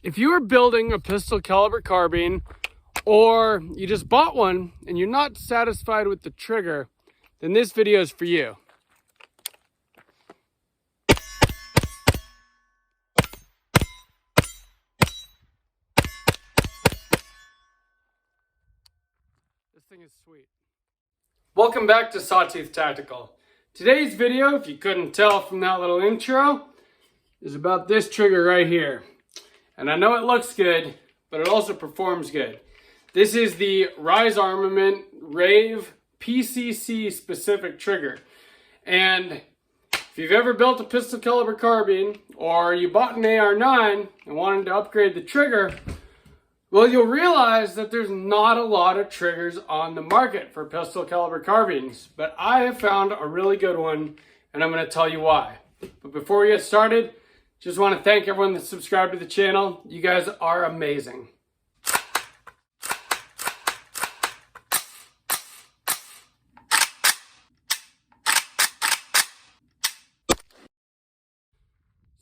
If you are building a pistol caliber carbine, or you just bought one and you're not satisfied with the trigger, then this video is for you. This thing is sweet. Welcome back to Sawtooth Tactical. Today's video, if you couldn't tell from that little intro, is about this trigger right here. And I know it looks good, but it also performs good. This is the Rise Armament Rave PCC specific trigger. And if you've ever built a pistol caliber carbine, or you bought an AR9 and wanted to upgrade the trigger, well, you'll realize that there's not a lot of triggers on the market for pistol caliber carbines. But I have found a really good one, and I'm going to tell you why. But before we get started, just want to thank everyone that subscribed to the channel. You guys are amazing.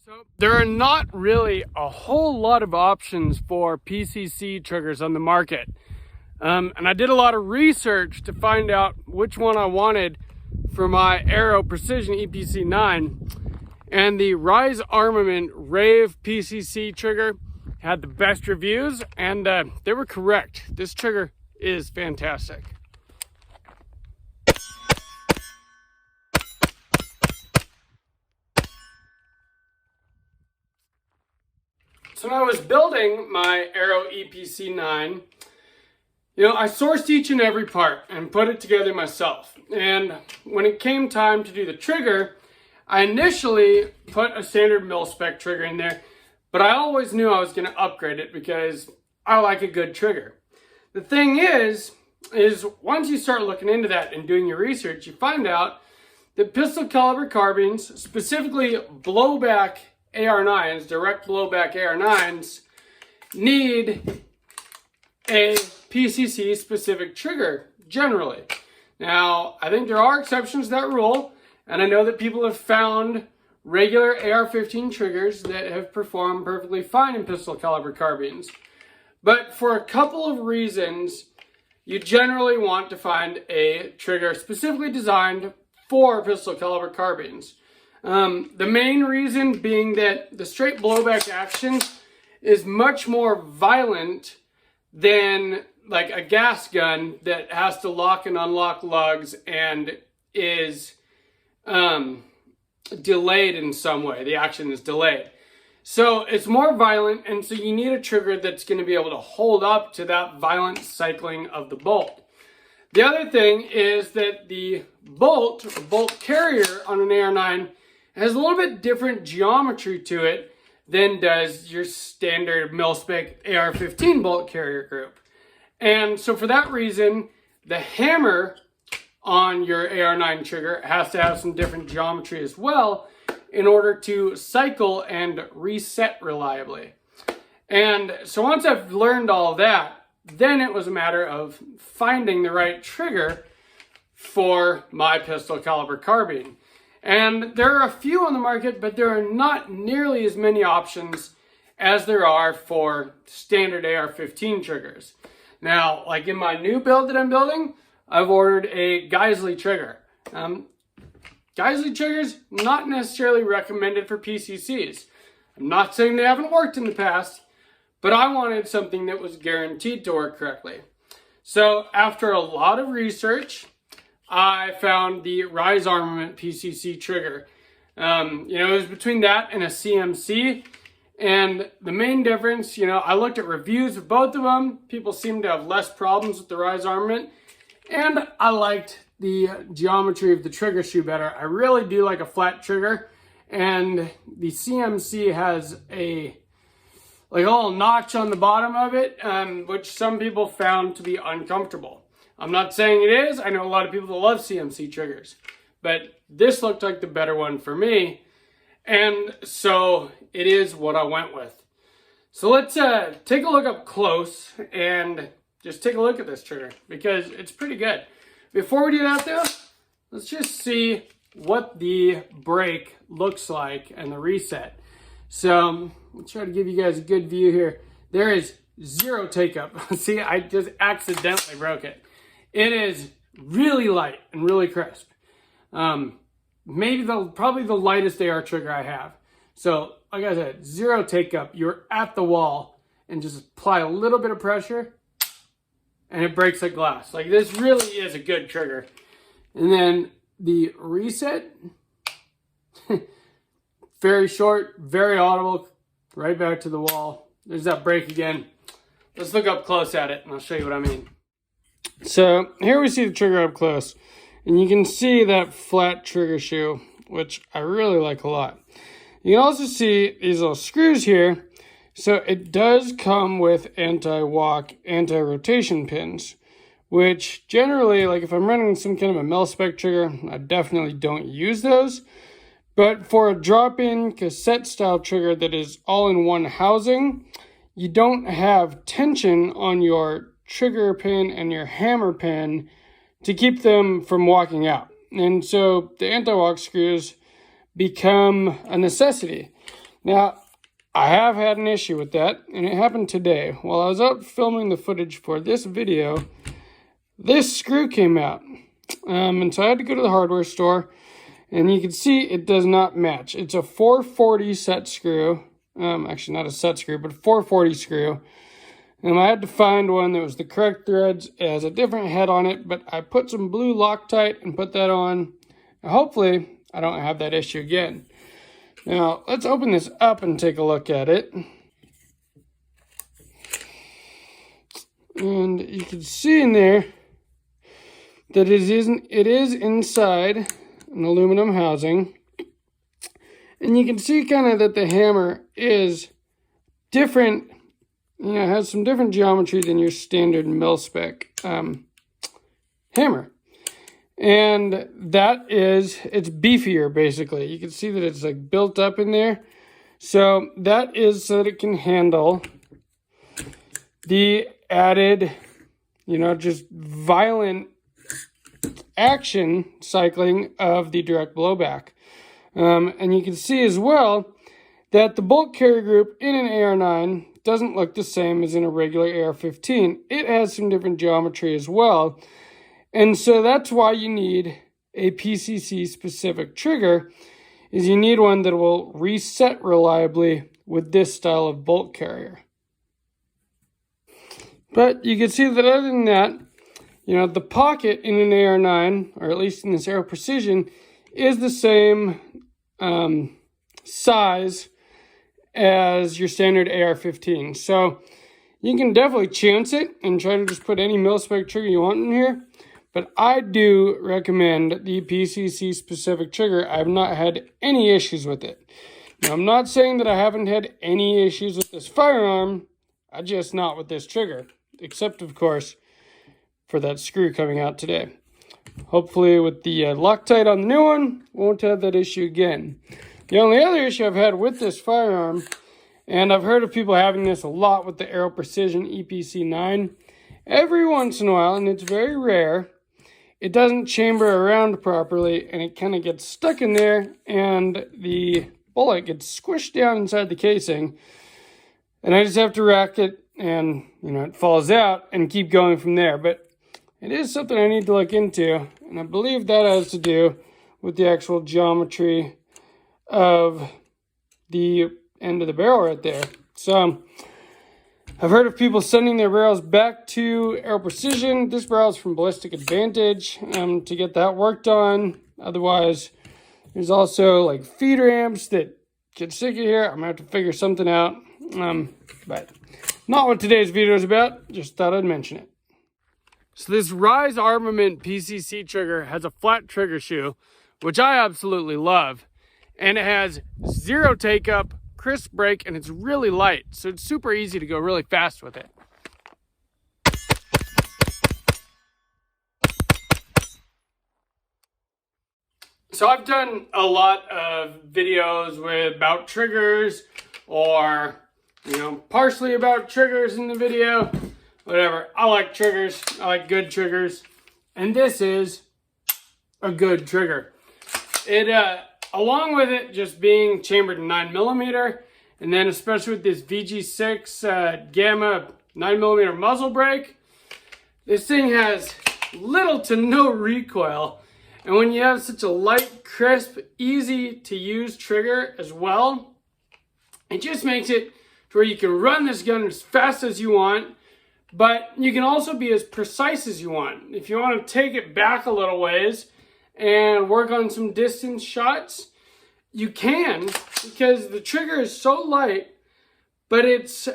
So there are not really a whole lot of options for PCC triggers on the market. And I did a lot of research to find out which one I wanted for my Aero Precision EPC-9. And the Rise Armament Rave PCC trigger had the best reviews, and they were correct. This trigger is fantastic. So when I was building my Aero EPC-9, I sourced each and every part and put it together myself. And when it came time to do the trigger, I initially put a standard mil-spec trigger in there, but I always knew I was going to upgrade it because I like a good trigger. The thing is once you start looking into that and doing your research, you find out that pistol caliber carbines, specifically blowback AR9s, direct blowback AR9s, need a PCC specific trigger generally. Now, I think there are exceptions to that rule. And I know that people have found regular AR-15 triggers that have performed perfectly fine in pistol caliber carbines. But for a couple of reasons, you generally want to find a trigger specifically designed for pistol caliber carbines. The main reason being that the straight blowback action is much more violent than like a gas gun that has to lock and unlock lugs and is delayed in some way. The action is delayed. So it's more violent, and so you need a trigger that's going to be able to hold up to that violent cycling of the bolt. The other thing is that the bolt carrier on an AR9 has a little bit different geometry to it than does your standard mil-spec AR-15 bolt carrier group. And so for that reason, the hammer on your AR9 trigger has to have some different geometry as well in order to cycle and reset reliably. And so once I've learned all that, then it was a matter of finding the right trigger for my pistol caliber carbine. And there are a few on the market, but there are not nearly as many options as there are for standard AR-15 triggers. Now, like in my new build that I'm building, I've ordered a Geisley trigger. Geisley triggers, not necessarily recommended for PCCs. I'm not saying they haven't worked in the past, but I wanted something that was guaranteed to work correctly. So after a lot of research, I found the Rise Armament PCC trigger. It was between that and a CMC. And the main difference, I looked at reviews of both of them. People seem to have less problems with the Rise Armament. And I liked the geometry of the trigger shoe better. I really do like a flat trigger. And the CMC has a little notch on the bottom of it, which some people found to be uncomfortable. I'm not saying it is. I know a lot of people that love CMC triggers. But this looked like the better one for me. And so it is what I went with. So let's take a look up close and just take a look at this trigger because it's pretty good. Before we do that though, let's just see what the break looks like and the reset. So I'll try to give you guys a good view here. There is zero take up. See, I just accidentally broke it. It is really light and really crisp. Probably the lightest AR trigger I have. So, like I said, zero take up. You're at the wall and just apply a little bit of pressure and it breaks like glass. Like, this really is a good trigger. And then the reset, very short, very audible, right back to the wall. There's that break again. Let's look up close at it and I'll show you what I mean. So here we see the trigger up close, and you can see that flat trigger shoe, which I really like a lot. You can also see these little screws here. So it does come with anti-walk, anti-rotation pins, which generally, like if I'm running some kind of a mil-spec trigger, I definitely don't use those. But for a drop-in cassette style trigger that is all in one housing, you don't have tension on your trigger pin and your hammer pin to keep them from walking out. And so the anti-walk screws become a necessity. Now, I have had an issue with that, and it happened today. While I was out filming the footage for this video, this screw came out. And so I had to go to the hardware store, and you can see it does not match. It's a 440 set screw. Actually, not a set screw, but a 440 screw. And I had to find one that was the correct threads. It has a different head on it, but I put some blue Loctite and put that on. And hopefully, I don't have that issue again. Now, let's open this up and take a look at it. And you can see in there that it is inside an aluminum housing. And you can see kind of that the hammer is different. You know, it has some different geometry than your standard mil-spec hammer. And it's beefier, basically. You can see that it's like built up in there. So that is so that it can handle the added, just violent action cycling of the direct blowback. And you can see as well that the bolt carrier group in an AR9 doesn't look the same as in a regular AR-15. It has some different geometry as well. And so that's why you need a PCC specific trigger, is you need one that will reset reliably with this style of bolt carrier. But you can see that other than that, the pocket in an AR9, or at least in this Aero Precision, is the same size as your standard AR-15. So you can definitely chance it and try to just put any mil-spec trigger you want in here. But I do recommend the PCC specific trigger. I've not had any issues with it. Now, I'm not saying that I haven't had any issues with this firearm. I just not with this trigger. Except, of course, for that screw coming out today. Hopefully with the Loctite on the new one, won't have that issue again. The only other issue I've had with this firearm, and I've heard of people having this a lot with the Aero Precision EPC-9, every once in a while, and it's very rare, it doesn't chamber around properly, and it kind of gets stuck in there, and the bullet gets squished down inside the casing, and I just have to rack it, and, it falls out, and keep going from there. But it is something I need to look into, and I believe that has to do with the actual geometry of the end of the barrel right there. So I've heard of people sending their barrels back to Aero Precision. This barrel is from Ballistic Advantage to get that worked on. Otherwise, there's also like feeder amps that get sick of here. I'm gonna have to figure something out. But not what today's video is about. Just thought I'd mention it. So this Rise Armament PCC trigger has a flat trigger shoe, which I absolutely love. And it has zero take up, crisp break, and it's really light. So it's super easy to go really fast with it. So I've done a lot of videos about triggers, or, partially about triggers in the video. Whatever. I like triggers. I like good triggers. And this is a good trigger. It, along with it just being chambered in 9mm And then especially with this VG6 Gamma 9mm muzzle brake, this thing has little to no recoil. And when you have such a light, crisp, easy to use trigger as well, it just makes it to where you can run this gun as fast as you want, but you can also be as precise as you want. If you want to take it back a little ways and work on some distance shots, you can, because the trigger is so light, but it's,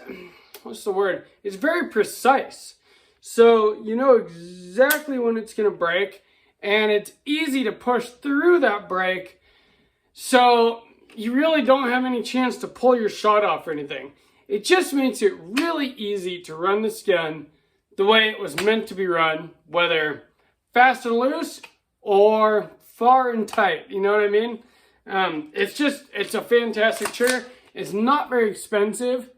what's the word? It's very precise. So you know exactly when it's going to break, and it's easy to push through that break. So you really don't have any chance to pull your shot off or anything. It just makes it really easy to run this gun the way it was meant to be run, whether fast and loose or far and tight, you know what I mean? It's a fantastic trigger. It's not very expensive.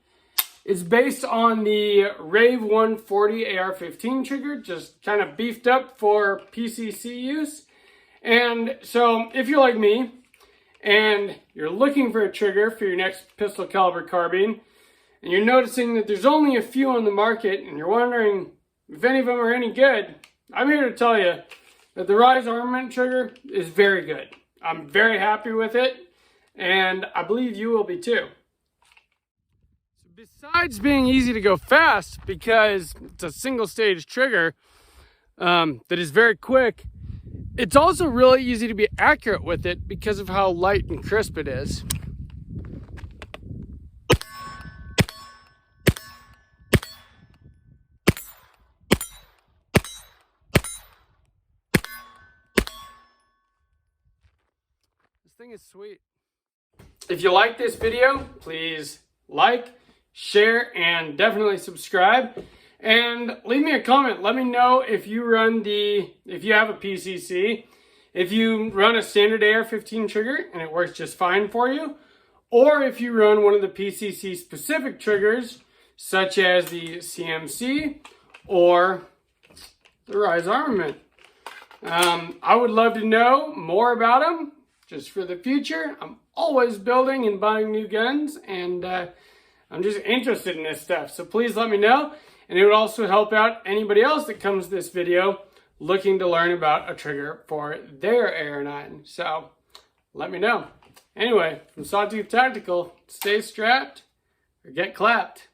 It's based on the Rave 140 AR-15 trigger, just kind of beefed up for PCC use. And so if you're like me and you're looking for a trigger for your next pistol caliber carbine, and you're noticing that there's only a few on the market, and you're wondering if any of them are any good, I'm here to tell you that the Rise Armament trigger is very good. I'm very happy with it, and I believe you will be too. So besides being easy to go fast, because it's a single stage trigger that is very quick, it's also really easy to be accurate with it because of how light and crisp it is. Thing is sweet. If you like this video, please like, share, and definitely subscribe. And leave me a comment. Let me know if you have a PCC, if you run a standard AR-15 trigger and it works just fine for you, or if you run one of the PCC specific triggers, such as the CMC or the Rise Armament. I would love to know more about them. Just for the future, I'm always building and buying new guns, and I'm just interested in this stuff. So please let me know, and it would also help out anybody else that comes to this video looking to learn about a trigger for their AR9. So let me know. Anyway, from Sawtooth Tactical, stay strapped or get clapped.